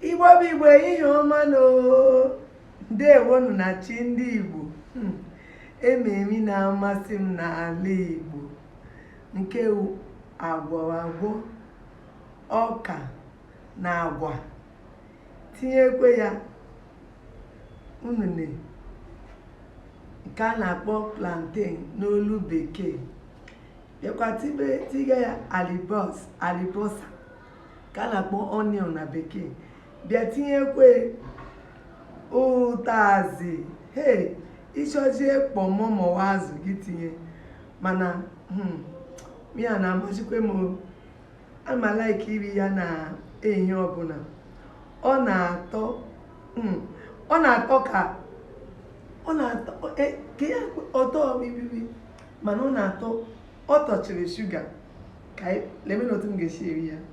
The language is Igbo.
Igbo bụ Igbo ihe ọma no ndewonu na chi ndị Igbo. Ememi na-amasị m n'ala Igbo nke agwọ ọka na agwa tinyekwe ya unune nke a na-akpọ plantain n'olu bekee, bịakwa tiga ya alibosa nke a na-akpọ onion na bekee, bịa tinyekwe ụtazị ịchọzie kpọmọ maọwa azụ gị tinye, mana ya na-amachikwe m amalike iri ya na ehihie ọbụla. Ọ na-atọ ka ya ọtọ bibi, mana ọ na-atọ, ọ tọchiri shuga ka lemenotu m ga-esi eri ya.